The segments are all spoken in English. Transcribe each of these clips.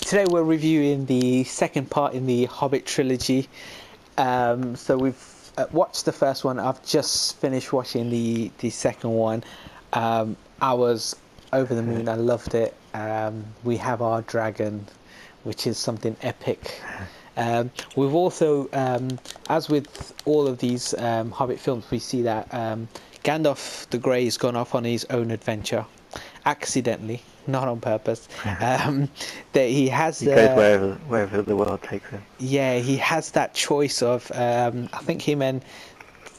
Today we're reviewing the second part in the Hobbit trilogy. So we've watched the first one. I've just finished watching the second one. I was over the moon. I loved it. We have our dragon, which is something epic. We've also, as with all of these Hobbit films, we see that Gandalf the Grey has gone off on his own adventure, accidentally, not on purpose. That he has. He goes wherever the world takes him. Yeah, he has that choice of. I think him and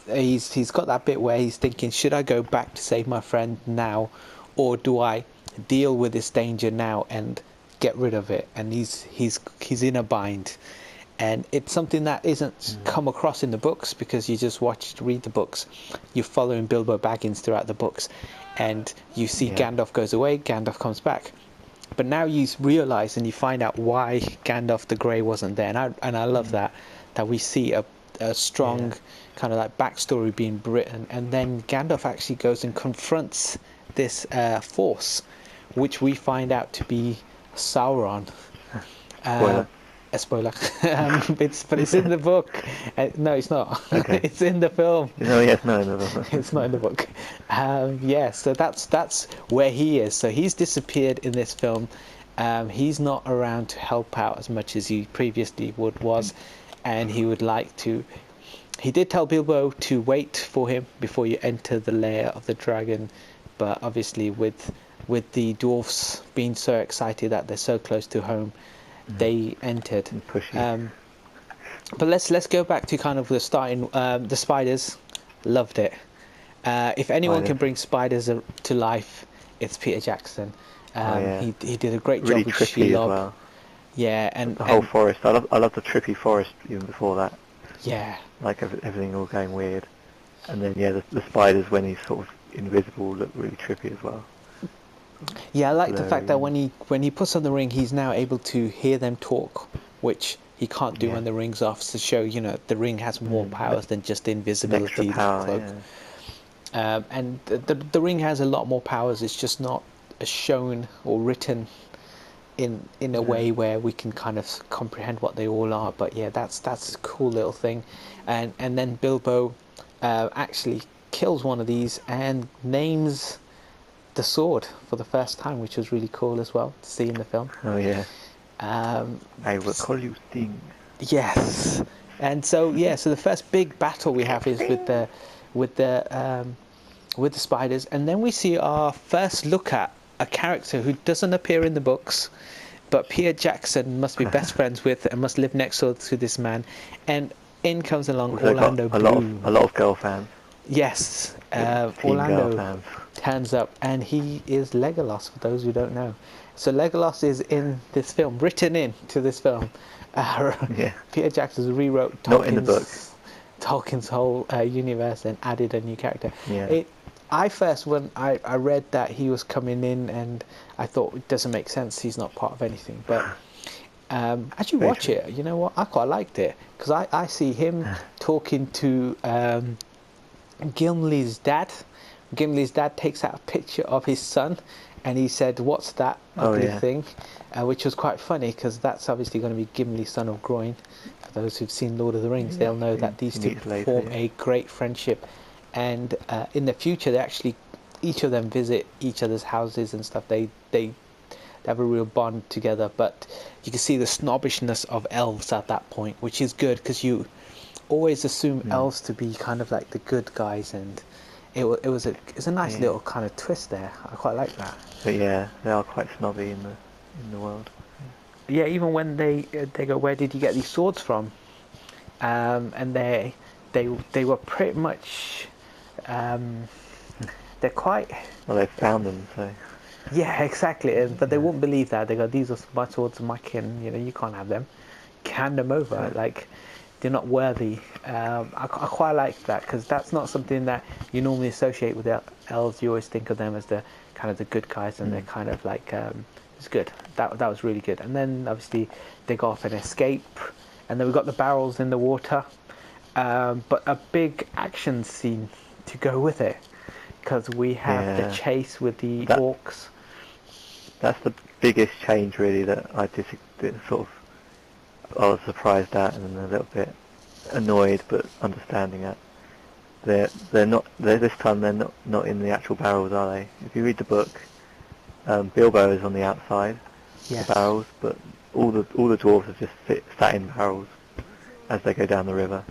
he's got that bit where he's thinking, should I go back to save my friend now, or do I deal with this danger now and get rid of it? And he's in a bind. And it's something that isn't come across in the books, because you just read the books. You're following Bilbo Baggins throughout the books, and you see Gandalf goes away, Gandalf comes back. But now you realise and you find out why Gandalf the Grey wasn't there. And I love that we see a strong kind of like backstory being written. And then Gandalf actually goes and confronts this force, which we find out to be Sauron. A spoiler. But it's in the book. No, it's not. Okay. It's in the film. No, yes, no. It's not in the book. So that's where he is. So he's disappeared in this film. He's not around to help out as much as he previously was, and he would like to. He did tell Bilbo to wait for him before you enter the lair of the dragon, but obviously with the dwarfs being so excited that they're so close to home, they entered. But let's go back to kind of the starting. The spiders, loved it. If anyone can bring spiders to life, it's Peter Jackson. He did a great job with Shelob. Well. Yeah, and the whole forest. I love the trippy forest even before that. Yeah, like everything all going weird, and then the spiders when he's sort of invisible look really trippy as well. Yeah, I like the fact that when he puts on the ring, he's now able to hear them talk, which he can't do when the ring's off, to show the ring has more powers than just invisibility. Extra power, cloak. And the ring has a lot more powers. It's just not shown or written in a way where we can kind of comprehend what they all are. But yeah, that's a cool little thing. And then Bilbo actually kills one of these and names the sword for the first time, which was really cool as well to see in the film. Oh yeah. I will call you Sting. Yes. And so the first big battle we have is with the spiders, and then we see our first look at a character who doesn't appear in the books, but Peter Jackson must be best friends with and must live next door to this man. And in comes along also Orlando Bloom. A lot of girl fans. Yes, Orlando turns up, and he is Legolas, for those who don't know. So Legolas is in this film, written into this film. Peter Jackson rewrote Not in the books. Tolkien's whole universe and added a new character. Yeah. When I read that he was coming in, and I thought it doesn't make sense, he's not part of anything. But as you watch it, you know what, I quite liked it, because I see him talking to Gimli's dad. Gimli's dad takes out a picture of his son, and he said, "What's that ugly thing?" Which was quite funny, because that's obviously going to be Gimli, son of Groin. For those who've seen Lord of the Rings, they'll know that these two form a great friendship. And in the future, they actually, each of them visit each other's houses and stuff. They have a real bond together. But you can see the snobbishness of elves at that point, which is good, because you always assume elves to be kind of like the good guys, and it's a nice little kind of twist there. I quite like that. But yeah, they are quite snobby in the world. Yeah, even when they go, where did you get these swords from? And they were pretty much they're quite. Well, they found them, so. Yeah, exactly. But they wouldn't believe that. They go, "These are my swords of my kin. You can't have them. Hand them over. Like, they're not worthy." I quite like that, because that's not something that you normally associate with elves. You always think of them as the kind of the good guys, and they're kind of like it's good. That was really good. And then obviously they go off and escape, and then we've got the barrels in the water, but a big action scene to go with it, because we have the chase with the orcs. That's biggest change really that I I was surprised at and a little bit annoyed, but understanding at. This time they're not in the actual barrels, are they? If you read the book, Bilbo is on the outside, Yes. the barrels, but all the dwarves are just sat in barrels as they go down the river,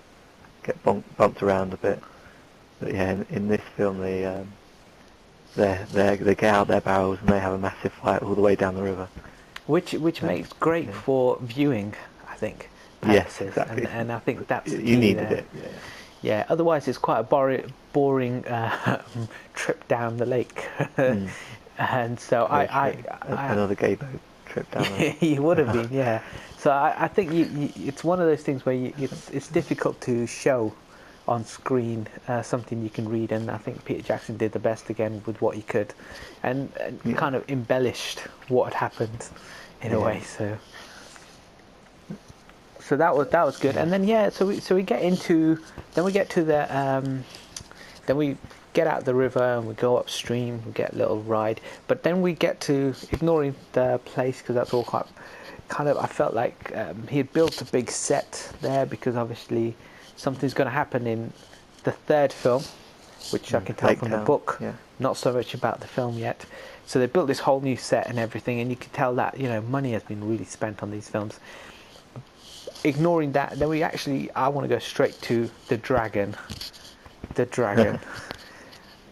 get bumped around a bit. But yeah, in this film they get out their barrels and they have a massive fight all the way down the river. Which makes great for viewing, I think. Yes, purposes. exactly. And I think that's the You key needed there. it. Yeah. Yeah, otherwise it's quite a boring trip down the lake. And so Another gay boat trip down there. he would have been, yeah. So I think it's one of those things where it's difficult to show on screen something you can read, and I think Peter Jackson did the best again with what he could, and kind of embellished what had happened in a way. So that was good, and then so we get into then we get to the then we get out the river and we go upstream. We get a little ride, but then we get to ignoring the place because that's all quite kind of. I felt like he had built a big set there because obviously something's going to happen in the third film, which I can tell from the book. Yeah. Not so much about the film yet. So they built this whole new set and everything, and you can tell that money has been really spent on these films. Ignoring that, then I want to go straight to the dragon. The dragon.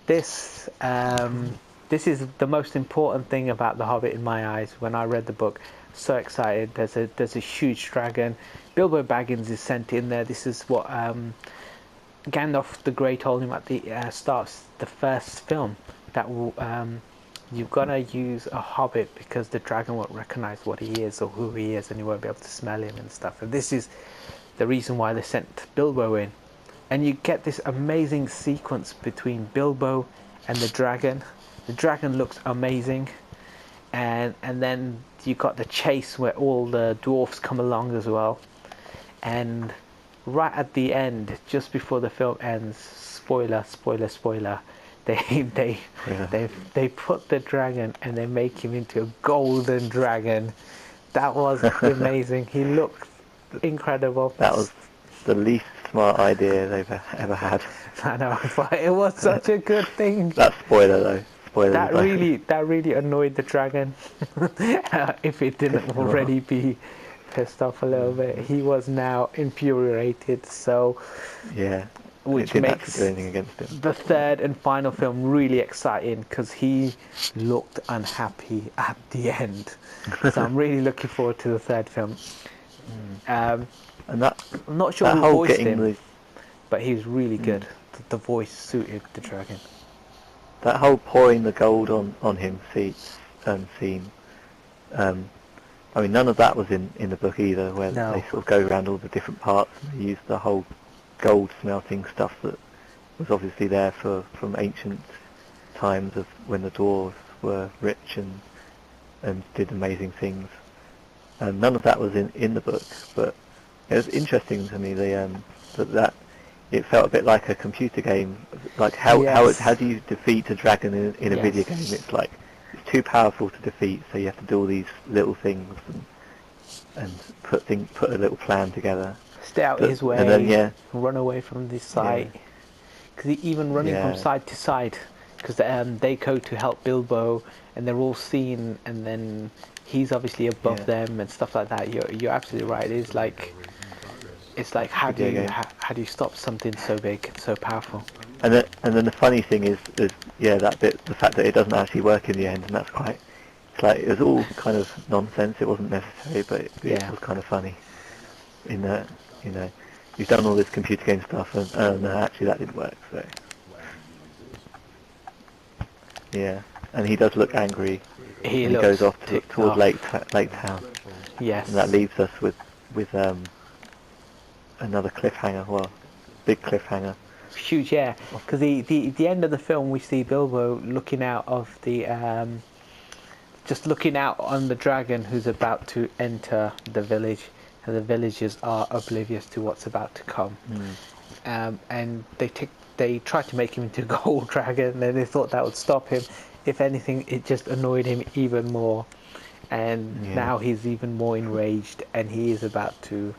This is the most important thing about The Hobbit in my eyes. When I read the book, so excited. There's a huge dragon. Bilbo Baggins is sent in there. This is what Gandalf the Grey told him at the start of the first film, that you're gonna use a hobbit because the dragon won't recognize what he is or who he is, and you won't be able to smell him and stuff. And this is the reason why they sent Bilbo in. And you get this amazing sequence between Bilbo and the dragon. The dragon looks amazing, and then you got the chase where all the dwarfs come along as well. And right at the end, just before the film ends, spoiler, they put the dragon and they make him into a golden dragon. That was amazing. He looked incredible. That was the least smart idea they've ever had. I know, but it was such a good thing. That spoiler though. That really annoyed the dragon. If it didn't already be pissed off a little bit, he was now infuriated. So yeah. Which makes the third and final film really exciting because he looked unhappy at the end. So I'm really looking forward to the third film. And that, I'm not sure who voiced him, but he was really good. The voice suited the dragon. That whole pouring the gold on him scene. I mean, none of that was in the book either, where they sort of go around all the different parts and they use the whole gold smelting stuff that was obviously there from ancient times of when the dwarves were rich and did amazing things. And none of that was in the book, but it was interesting to me that it felt a bit like a computer game, like how do you defeat a dragon in a video game? It's like it's too powerful to defeat, so you have to do all these little things and put a little plan together. Stay out his way, and then, run away from this site. Because even running from side to side, because they go to help Bilbo, and they're all seen, and then he's obviously above them and stuff like that. You're absolutely right. It's like how do you stop something so big and so powerful? And then the funny thing is that bit, the fact that it doesn't actually work in the end, and that's quite. It's like it was all kind of nonsense. It wasn't necessary, but it was kind of funny. In that, you've done all this computer game stuff, and actually that didn't work. So yeah, and he does look angry. He goes off towards Lake Town. Yes, and that leaves us with another cliffhanger. Well, big cliffhanger. Huge, yeah. Because the end of the film, we see Bilbo looking out of the just looking out on the dragon who's about to enter the village. And the villagers are oblivious to what's about to come, and they tried to make him into a gold dragon, and they thought that would stop him. If anything, it just annoyed him even more, and now he's even more enraged, and he is about to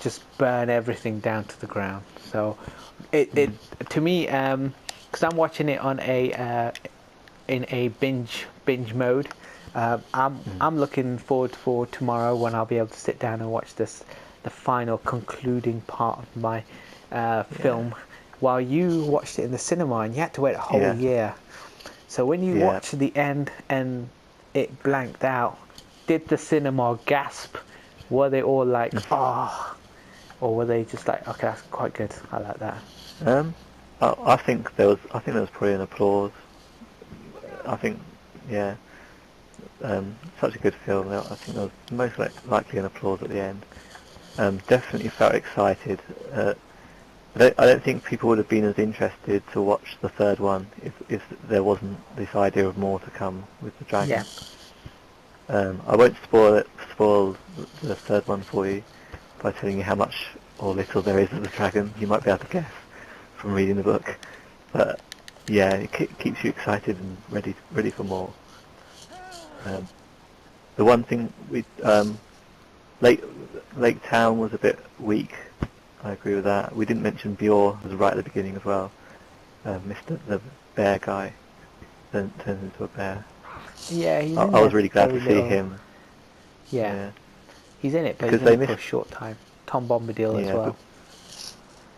just burn everything down to the ground. So it to me, because I'm watching it on a in a binge mode. I'm looking forward for tomorrow when I'll be able to sit down and watch the final concluding part of my film, while you watched it in the cinema and you had to wait a whole year. So when you watched the end and it blanked out, did the cinema gasp? Were they all like, oh, or were they just like, okay, that's quite good, I like that? I think there was probably an applause. I think, such a good film. I think there was most likely an applause at the end. Definitely felt excited. I don't think people would have been as interested to watch the third one if there wasn't this idea of more to come with the dragon. I won't spoil the third one for you by telling you how much or little there is of the dragon. You might be able to guess from reading the book, but yeah, it keeps you excited and ready for more. The one thing Lake Town was a bit weak. I agree with that. We didn't mention Bjorn was right at the beginning as well. Mr. the bear guy turned into a bear. Yeah, he's I was really glad to see him. Yeah, he's in it, but he's in it for a short time. Tom Bombadil as well.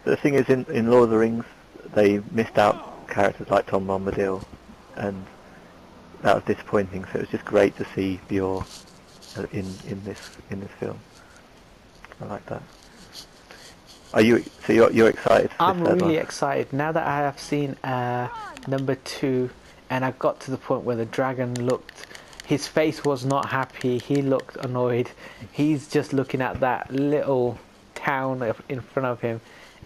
The thing is, in Lord of the Rings, they missed out characters like Tom Bombadil, and that was disappointing. So it was just great to see Bjorn in this film. I like that. You're excited? I'm really excited now that I have seen number 2, and I got to the point where the dragon looked. His face was not happy. He looked annoyed. He's just looking at that little town in front of him,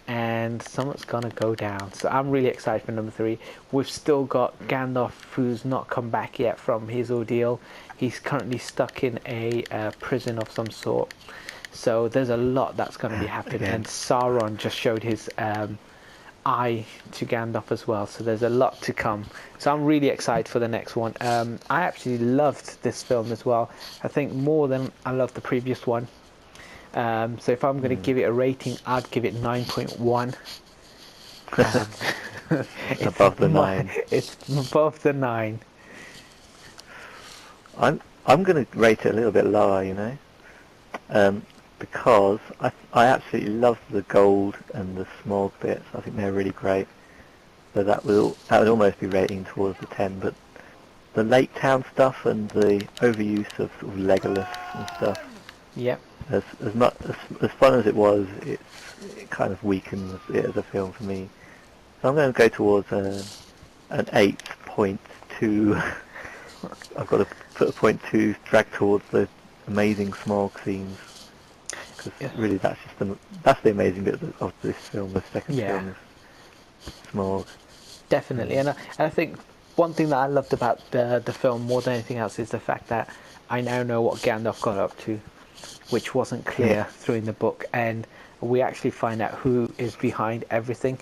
and something's gonna go down. So I'm really excited for number 3. We've still got Gandalf, who's not come back yet from his ordeal. He's currently stuck in a prison of some sort. So there's a lot that's going to be happening, and Sauron just showed his eye to Gandalf as well. So there's a lot to come. So I'm really excited for the next one. I actually loved this film as well. I think more than I loved the previous one. So if I'm going to give it a rating, I'd give it 9.1. It's above the 9. It's above the 9. I'm going to rate it a little bit lower, you know. Because I absolutely love the gold and the Smaug bits. I think they're really great. So that would almost be rating towards the 10. But the Lake Town stuff and the overuse of sort of Legolas and stuff. Yep. As fun as it was, it kind of weakens it as a film for me. So I'm going to go towards an 8.2. I've got to put a 0.2 drag towards the amazing Smaug scenes. Because really, that's the amazing bit of this film. The second film is Smaug. Definitely, and I think one thing that I loved about the film more than anything else is the fact that I now know what Gandalf got up to, which wasn't clear through in the book, and we actually find out who is behind everything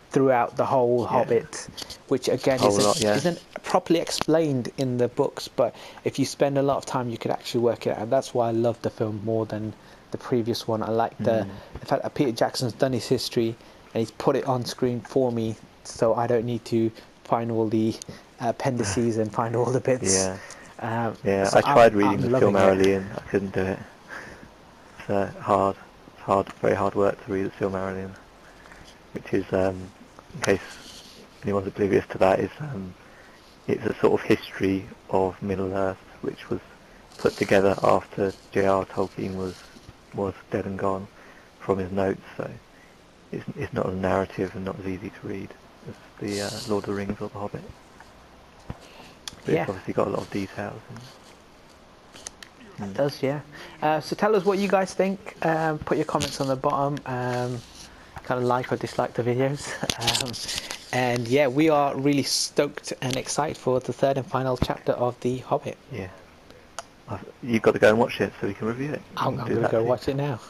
throughout the whole Hobbit, which again isn't properly explained in the books, but if you spend a lot of time you could actually work it out, and that's why I love the film more than the previous one. I like the fact that Peter Jackson's done his history and he's put it on screen for me, so I don't need to find all the appendices and find all the bits. So I tried reading the Silmarillion. I couldn't do it. It's very hard work to read the Silmarillion, which is, in case anyone's oblivious to that, is it's a sort of history of Middle Earth, which was put together after J.R. Tolkien was dead and gone from his notes, so it's not a narrative and not as easy to read as the Lord of the Rings or the Hobbit. But it's obviously got a lot of details. It does, so tell us what you guys think. Put your comments on the bottom. Kind of like or dislike the videos. And we are really stoked and excited for the third and final chapter of The Hobbit. Yeah. You've got to go and watch it so we can review it. I'm going to go watch it now.